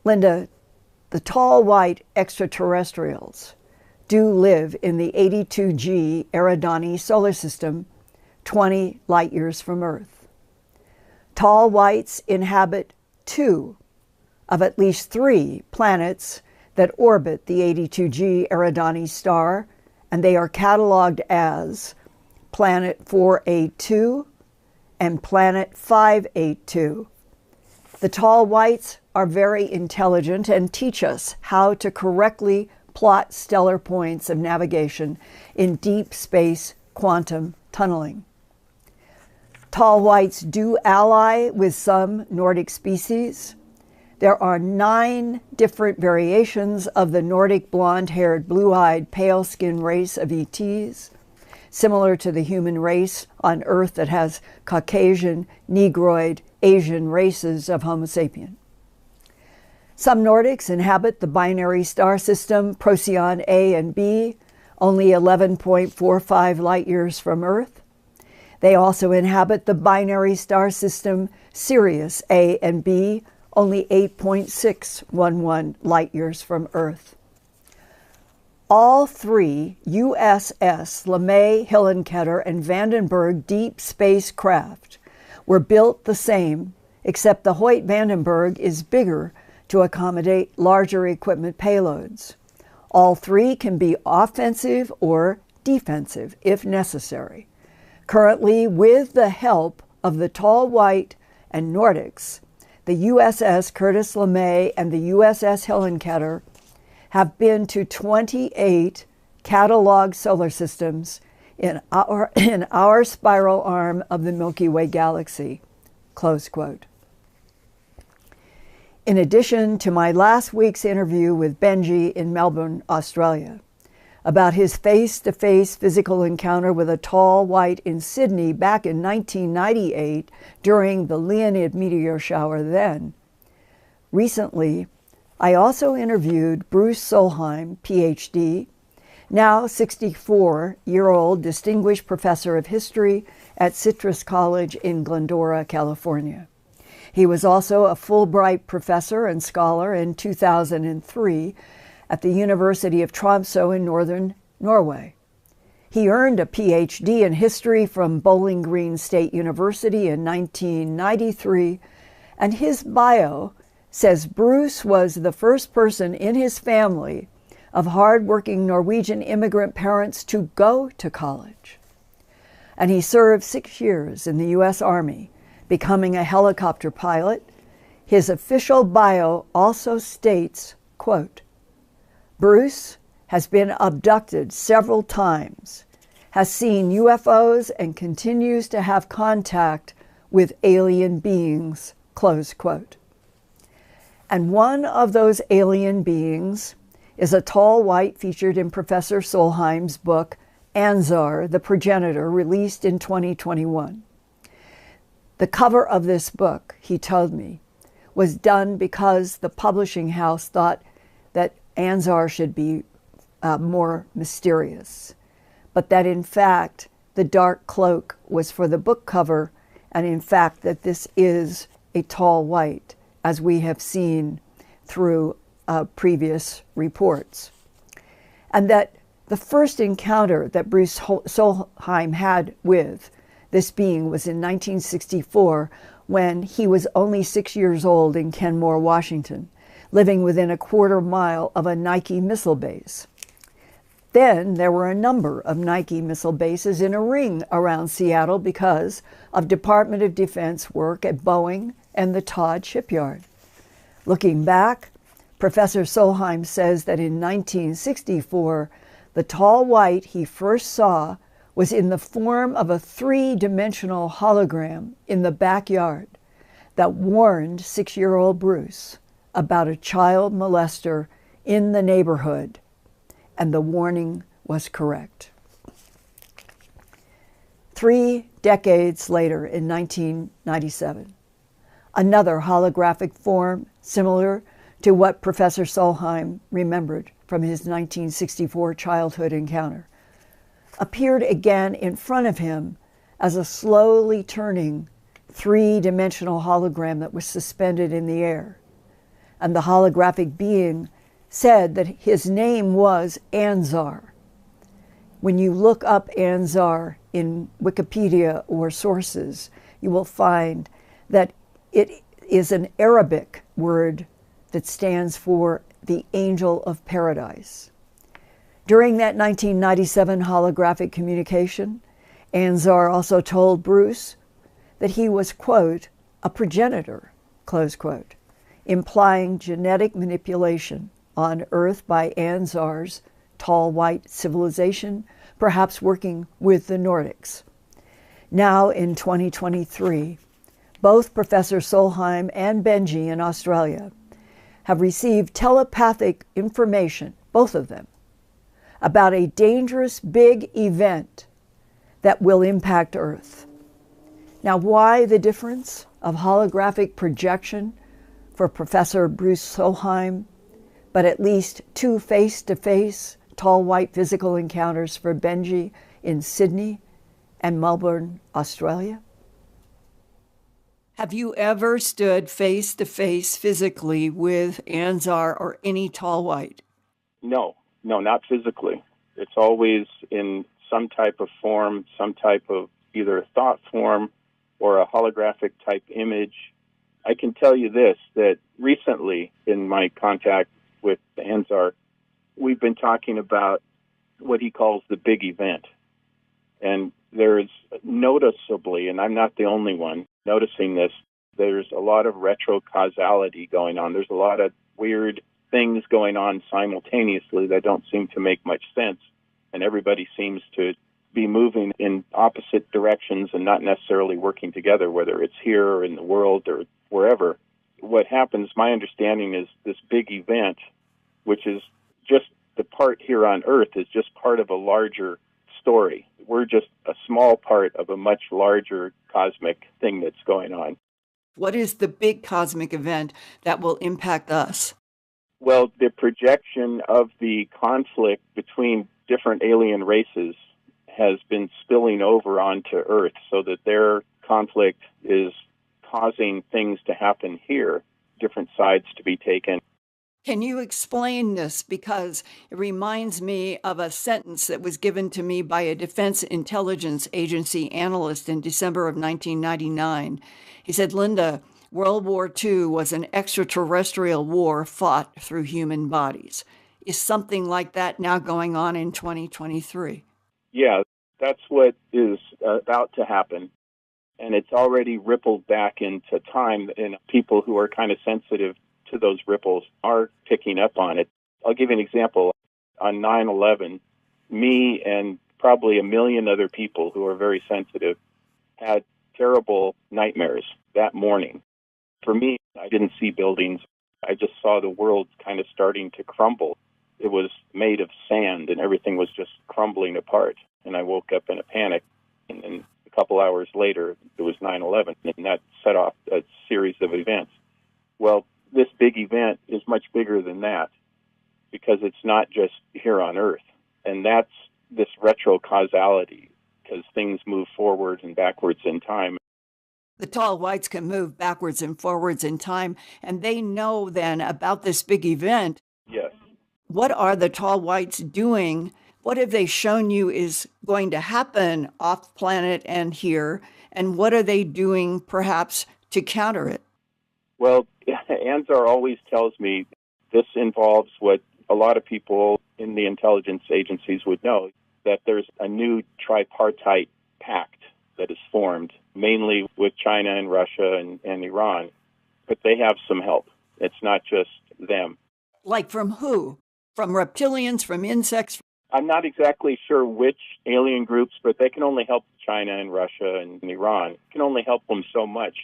Linda, the tall white extraterrestrials do live in the 82G Eridani solar system, 20 light years from Earth. Tall whites inhabit 2 of at least 3 planets that orbit the 82G Eridani star, and they are cataloged as Planet 482 and Planet 582. The tall whites are very intelligent and teach us how to correctly plot stellar points of navigation in deep space quantum tunneling. Tall whites do ally with some Nordic species. There are 9 different variations of the Nordic blonde-haired, blue-eyed, pale-skinned race of ETs, similar to the human race on Earth that has Caucasian, Negroid, Asian races of Homo sapien. Some Nordics inhabit the binary star system Procyon A and B, only 11.45 light years from Earth. They also inhabit the binary star system Sirius A and B, only 8.611 light years from Earth. All 3 USS LeMay, Hillenkoetter, and Vandenberg deep space craft were built the same, except the Hoyt-Vandenberg is bigger to accommodate larger equipment payloads. All 3 can be offensive or defensive if necessary. Currently, with the help of the tall white and Nordics, the USS Curtis LeMay and the USS Hillenkoetter have been to 28 cataloged solar systems in our spiral arm of the Milky Way galaxy, close quote. In addition to my last week's interview with Benji in Melbourne, Australia, about his face-to-face physical encounter with a tall white in Sydney back in 1998 during the Leonid meteor shower then, recently, I also interviewed Bruce Solheim, PhD, now 64-year-old distinguished professor of history at Citrus College in Glendora, California. He was also a Fulbright professor and scholar in 2003 at the University of Tromsø in northern Norway. He earned a PhD in history from Bowling Green State University in 1993, and his bio says Bruce was the first person in his family of hard-working Norwegian immigrant parents to go to college. And he served 6 years in the U.S. Army, becoming a helicopter pilot. His official bio also states, quote, Bruce has been abducted several times, has seen UFOs, and continues to have contact with alien beings, close quote. And one of those alien beings is a tall white featured in Professor Solheim's book, Anzar, the Progenitor, released in 2021. The cover of this book, he told me, was done because the publishing house thought that Anzar should be more mysterious, but that in fact the dark cloak was for the book cover, and in fact that this is a tall white, as we have seen through previous reports. And that the first encounter that Bruce Solheim had with this being was in 1964, when he was only 6 years old in Kenmore, Washington, living within a quarter mile of a Nike missile base. Then there were a number of Nike missile bases in a ring around Seattle because of Department of Defense work at Boeing and the Todd shipyard. Looking back, Professor Solheim says that in 1964, the tall white he first saw was in the form of a 3-dimensional hologram in the backyard that warned 6-year-old Bruce about a child molester in the neighborhood, and the warning was correct. 3 decades later, in 1997, another holographic form similar to what Professor Solheim remembered from his 1964 childhood encounter appeared again in front of him as a slowly turning 3-dimensional hologram that was suspended in the air. and the holographic being said that his name was Anzar. When you look up Anzar in Wikipedia or sources, you will find that it is an Arabic word that stands for the angel of paradise. During that 1997 holographic communication, Anzar also told Bruce that he was, quote, a progenitor, close quote, implying genetic manipulation on Earth by Anzar's tall white civilization, perhaps working with the Nordics. Now in 2023, both Professor Solheim and Benji in Australia have received telepathic information, both of them, about a dangerous big event that will impact Earth. Now, why the difference of holographic projection for Professor Bruce Solheim, but at least 2 face-to-face tall white physical encounters for Benji in Sydney and Melbourne, Australia? Have you ever stood face-to-face physically with Anzar or any tall white? No, not physically. It's always in some type of form, some type of either thought form or a holographic type image. I can tell you this, that recently in my contact with Anzar, we've been talking about what he calls the big event. And there's noticeably, and I'm not the only one noticing this, there's a lot of retrocausality going on. There's a lot of weird things going on simultaneously that don't seem to make much sense. And everybody seems to be moving in opposite directions and not necessarily working together, whether it's here or in the world or wherever. What happens, my understanding is this big event, which is just the part here on Earth, is just part of a larger story. We're just a small part of a much larger cosmic thing that's going on. What is the big cosmic event that will impact us? Well, the projection of the conflict between different alien races has been spilling over onto Earth so that their conflict is causing things to happen here, different sides to be taken. Can you explain this? Because it reminds me of a sentence that was given to me by a Defense Intelligence Agency analyst in December of 1999. He said, Linda, World War II was an extraterrestrial war fought through human bodies. Is something like that now going on in 2023? Yeah, that's what is about to happen. And it's already rippled back into time, and people who are kind of sensitive to those ripples are picking up on it. I'll give you an example. On 9/11, me and probably a million other people who are very sensitive had terrible nightmares that morning. For me, I didn't see buildings. I just saw the world kind of starting to crumble. It was made of sand and everything was just crumbling apart. And I woke up in a panic. And then a couple hours later, it was 9/11, and that set off a series of events. Well, this big event is much bigger than that because it's not just here on Earth. And that's this retrocausality, because things move forward and backwards in time. The tall whites can move backwards and forwards in time, and they know then about this big event. Yes. What are the tall whites doing? What have they shown you is going to happen off planet and here? And what are they doing perhaps to counter it? Well, Anzar always tells me this involves what a lot of people in the intelligence agencies would know, that there's a new tripartite pact that is formed, mainly with China and Russia and Iran. But they have some help. It's not just them. Like from who? From reptilians, from insects? I'm not exactly sure which alien groups, but they can only help China and Russia and Iran. Can only help them so much.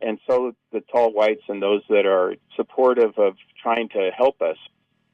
And so the tall whites and those that are supportive of trying to help us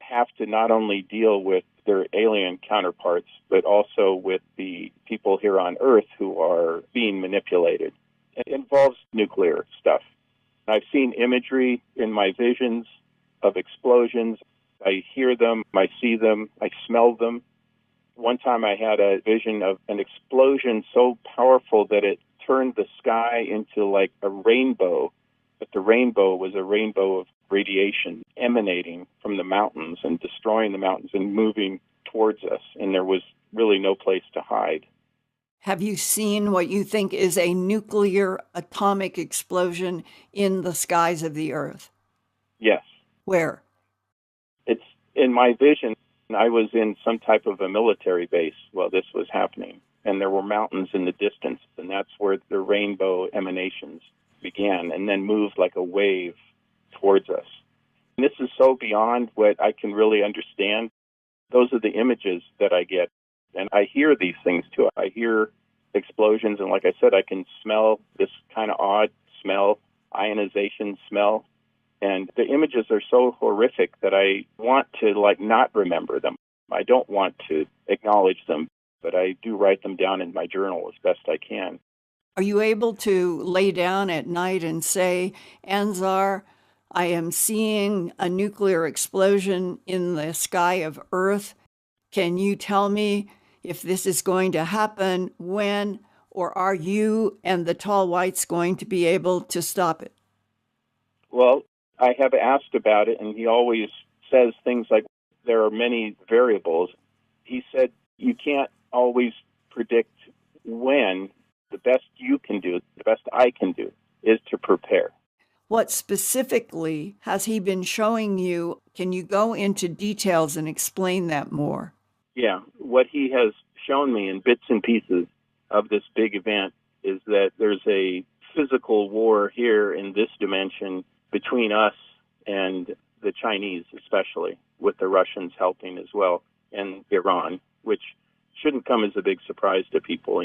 have to not only deal with their alien counterparts, but also with the people here on Earth who are being manipulated. It involves nuclear stuff. I've seen imagery in my visions of explosions. I hear them, I see them, I smell them. One time I had a vision of an explosion so powerful that it turned the sky into like a rainbow, But the rainbow was a rainbow of radiation emanating from the mountains and destroying the mountains and moving towards us, and there was really no place to hide. Have you seen what you think is a nuclear atomic explosion in the skies of the Earth? Yes. Where? It's in my vision. I was in some type of a military base while this was happening, and there were mountains in the distance, and that's where the rainbow emanations began and then moved like a wave towards us. And this is so beyond what I can really understand. Those are the images that I get, and I hear these things too. I hear explosions, and like I said, I can smell this kind of odd smell, ionization smell. And the images are so horrific that I want to not remember them. I don't want to acknowledge them, but I do write them down in my journal as best I can. Are you able to lay down at night and say, Anzar, I am seeing a nuclear explosion in the sky of Earth. Can you tell me if this is going to happen, when, or are you and the tall whites going to be able to stop it? Well, I have asked about it, and he always says things like there are many variables. He said you can't always predict when. The best you can do, the best I can do, is to prepare. What specifically has he been showing you? Can you go into details and explain that more? Yeah, what he has shown me in bits and pieces of this big event is that there's a physical war here in this dimension between us and the Chinese, especially, with the Russians helping as well, and Iran, which shouldn't come as a big surprise to people,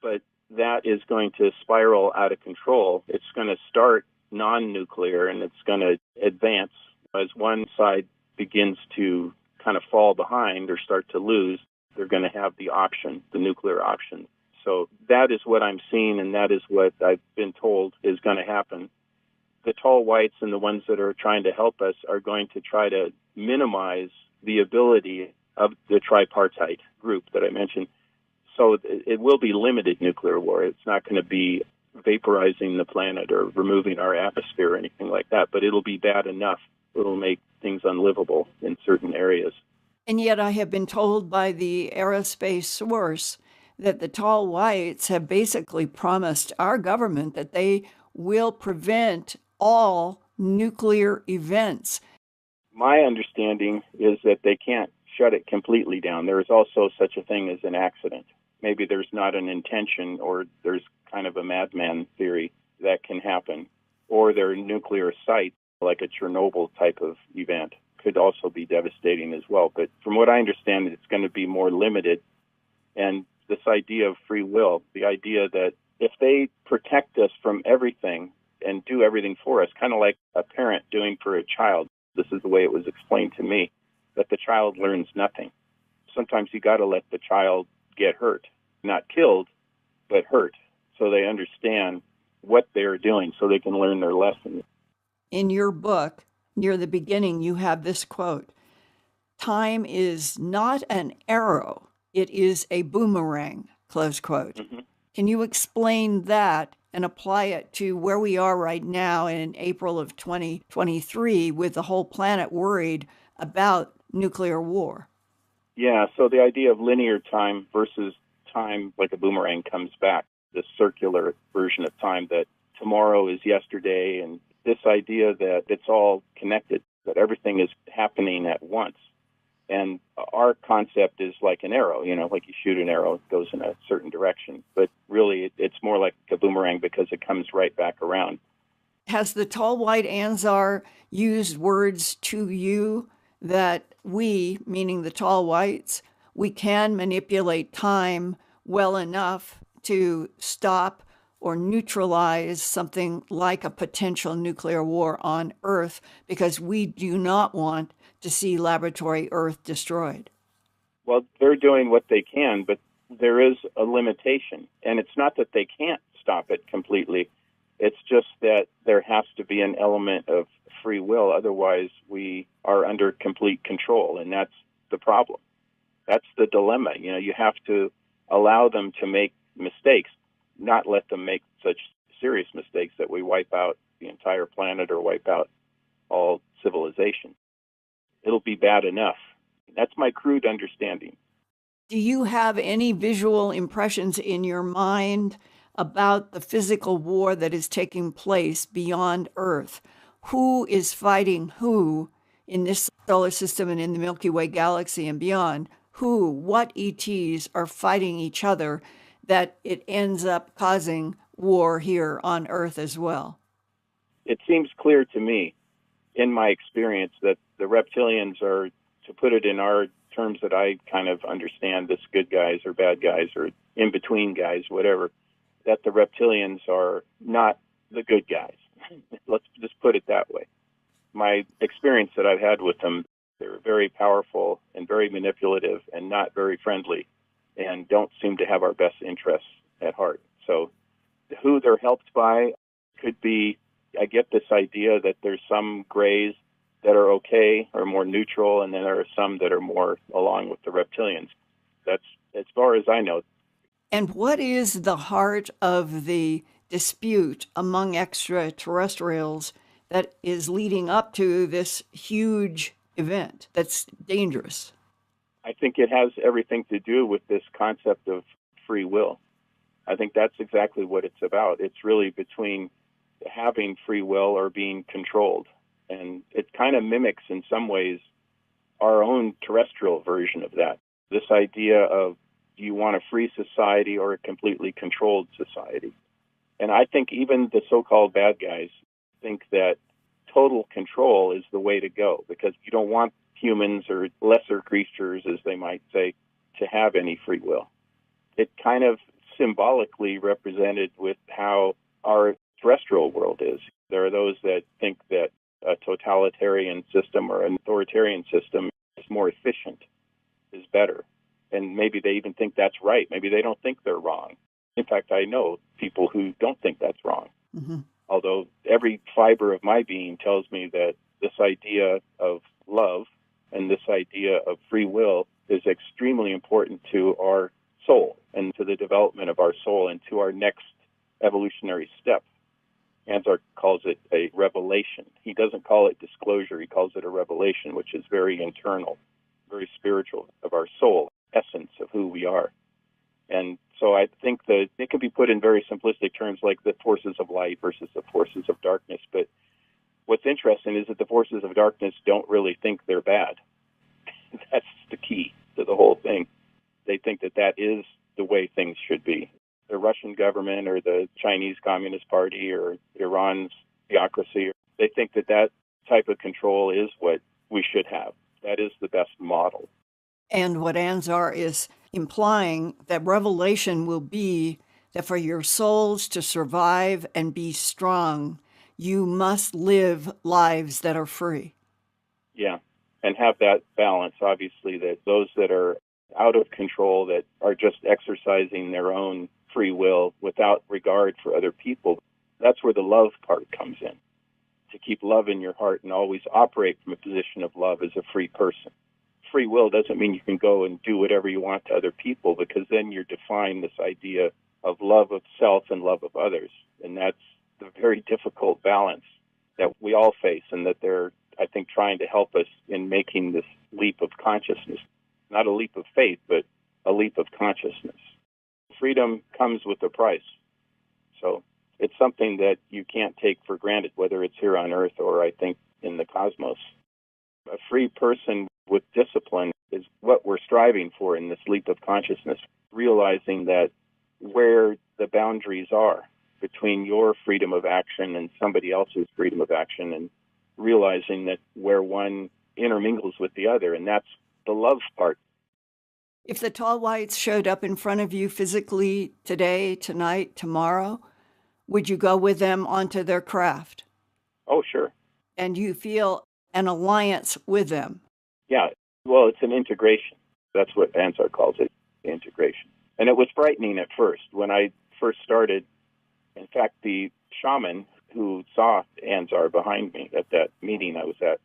But that is going to spiral out of control. It's going to start non-nuclear, and it's going to advance as one side begins to kind of fall behind or start to lose. They're going to have the option, the nuclear option. So that is what I'm seeing, and that is what I've been told is going to happen. The tall whites and the ones that are trying to help us are going to try to minimize the ability of the tripartite group that I mentioned. So it will be limited nuclear war. It's not going to be vaporizing the planet or removing our atmosphere or anything like that, but it'll be bad enough. It'll make things unlivable in certain areas. And yet I have been told by the aerospace source that the tall whites have basically promised our government that they will prevent all nuclear events. My understanding is that they can't shut it completely down. There is also such a thing as an accident. Maybe there's not an intention, or there's kind of a madman theory that can happen. Or there are nuclear sites, like a Chernobyl type of event, could also be devastating as well. But from what I understand, it's going to be more limited. And this idea of free will, the idea that if they protect us from everything and do everything for us, kind of like a parent doing for a child, this is the way it was explained to me, that the child learns nothing. Sometimes you got to let the child get hurt, not killed, but hurt, so they understand what they're doing, so they can learn their lessons. In your book, near the beginning, you have this quote: "Time is not an arrow, it is a boomerang," close quote. Mm-hmm. Can you explain that and apply it to where we are right now in April of 2023 with the whole planet worried about nuclear war? Yeah, so the idea of linear time versus time like a boomerang comes back, this circular version of time, that tomorrow is yesterday, and this idea that it's all connected, that everything is happening at once. And our concept is like an arrow, like you shoot an arrow, it goes in a certain direction. But really, it's more like a boomerang because it comes right back around. Has the tall white Anzar used words to you that we, meaning the tall whites, we can manipulate time well enough to stop or neutralize something like a potential nuclear war on Earth, because we do not want to see laboratory Earth destroyed? Well, they're doing what they can, but there is a limitation. And it's not that they can't stop it completely. It's just that there has to be an element of free will. Otherwise, we are under complete control, and that's the problem. That's the dilemma. You have to allow them to make mistakes, not let them make such serious mistakes that we wipe out the entire planet or wipe out all civilization. It'll be bad enough. That's my crude understanding. Do you have any visual impressions in your mind about the physical war that is taking place beyond Earth? Who is fighting who in this solar system and in the Milky Way galaxy and beyond? What ETs are fighting each other that it ends up causing war here on Earth as well? It seems clear to me, in my experience, that the reptilians are, to put it in our terms that I kind of understand, this good guys or bad guys or in-between guys, whatever, that the reptilians are not the good guys. Let's just put it that way. My experience that I've had with them, they're very powerful and very manipulative and not very friendly and don't seem to have our best interests at heart. So who they're helped by could be, I get this idea that there's some grays that are okay or more neutral, and then there are some that are more along with the reptilians. That's as far as I know. And what is the heart of the dispute among extraterrestrials that is leading up to this huge event that's dangerous? I think it has everything to do with this concept of free will. I think that's exactly what it's about. It's really between having free will or being controlled. And it kind of mimics, in some ways, our own terrestrial version of that. This idea of, do you want a free society or a completely controlled society? And I think even the so-called bad guys think that total control is the way to go, because you don't want humans or lesser creatures, as they might say, to have any free will. It kind of symbolically represented with how our terrestrial world is. There are those that think that a totalitarian system or an authoritarian system is more efficient, is better. And maybe they even think that's right. Maybe they don't think they're wrong. In fact, I know people who don't think that's wrong. Mm-hmm. Although every fiber of my being tells me that this idea of love and this idea of free will is extremely important to our soul and to the development of our soul and to our next evolutionary step. Ansar calls it a revelation. He doesn't call it disclosure. He calls it a revelation, which is very internal, very spiritual, of our soul, essence of who we are. And so I think that it can be put in very simplistic terms like the forces of light versus the forces of darkness. But what's interesting is that the forces of darkness don't really think they're bad. That's the key to the whole thing. They think that that is the way things should be. The Russian government or the Chinese Communist Party or Iran's theocracy, they think that that type of control is what we should have. That is the best model. And what Ansar is implying, that revelation will be that for your souls to survive and be strong, you must live lives that are free. Yeah, and have that balance, obviously, that those that are out of control, that are just exercising their own free will without regard for other people, that's where the love part comes in. To keep love in your heart and always operate from a position of love as a free person. Free will doesn't mean you can go and do whatever you want to other people, because then you're defying this idea of love of self and love of others. And that's the very difficult balance that we all face, and that they're, I think, trying to help us in making this leap of consciousness. Not a leap of faith, but a leap of consciousness. Freedom comes with a price. So it's something that you can't take for granted, whether it's here on Earth or, I think, in the cosmos. A free person with discipline is what we're striving for in this leap of consciousness, realizing that where the boundaries are between your freedom of action and somebody else's freedom of action, and realizing that where one intermingles with the other, and that's the love part. If the tall whites showed up in front of you physically today, tonight, tomorrow, would you go with them onto their craft? Oh, sure. And you feel an alliance with them? Yeah. Well, it's an integration. That's what Ansar calls it, integration. And it was frightening at first. When I first started, in fact, the shaman who saw Ansar behind me at that meeting I was at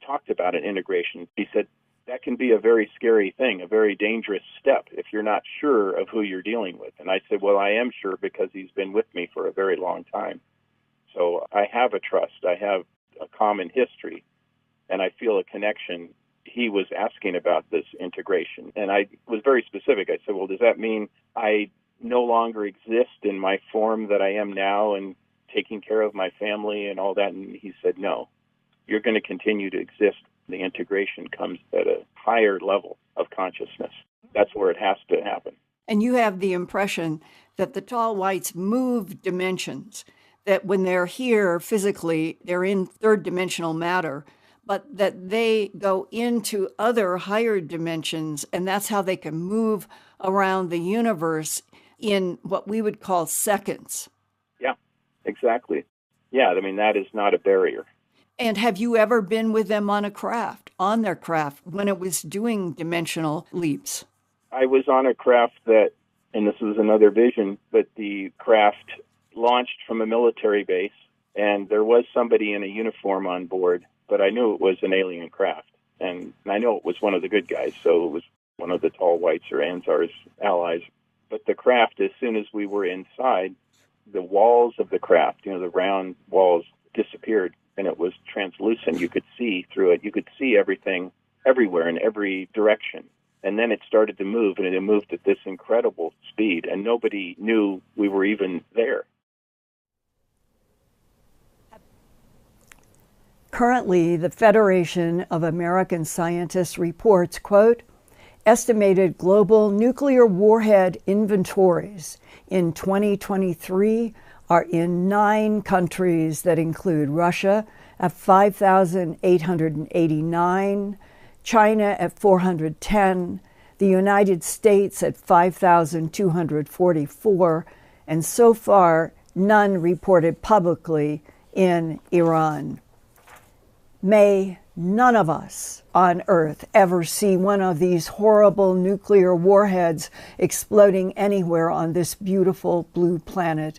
talked about an integration. He said, that can be a very scary thing, a very dangerous step if you're not sure of who you're dealing with. And I said, well, I am sure, because he's been with me for a very long time. So I have a trust. I have a common history, and I feel a connection. He was asking about this integration, and I was very specific. I said, well, does that mean I no longer exist in my form that I am now and taking care of my family and all that? And he said, no, you're going to continue to exist. The integration comes at a higher level of consciousness. That's where it has to happen. And you have the impression that the tall whites move dimensions, that when they're here physically, they're in third dimensional matter, but that they go into other higher dimensions, and that's how they can move around the universe in what we would call seconds. Yeah, exactly. Yeah, I mean, that is not a barrier. And have you ever been with them on their craft, when it was doing dimensional leaps? I was on a craft that, and this was another vision, but the craft launched from a military base, and there was somebody in a uniform on board, but I knew it was an alien craft. And I know it was one of the good guys, so it was one of the tall whites or Ansar's allies. But the craft, as soon as we were inside, the walls of the craft, the round walls, disappeared, and it was translucent. You could see through it. You could see everything everywhere in every direction. And then it started to move, and it moved at this incredible speed, and nobody knew we were even there. Currently, the Federation of American Scientists reports, quote, estimated global nuclear warhead inventories in 2023 are in 9 countries that include Russia at 5,889, China at 410, the United States at 5,244, and so far, none reported publicly in Iran. May none of us on Earth ever see one of these horrible nuclear warheads exploding anywhere on this beautiful blue planet.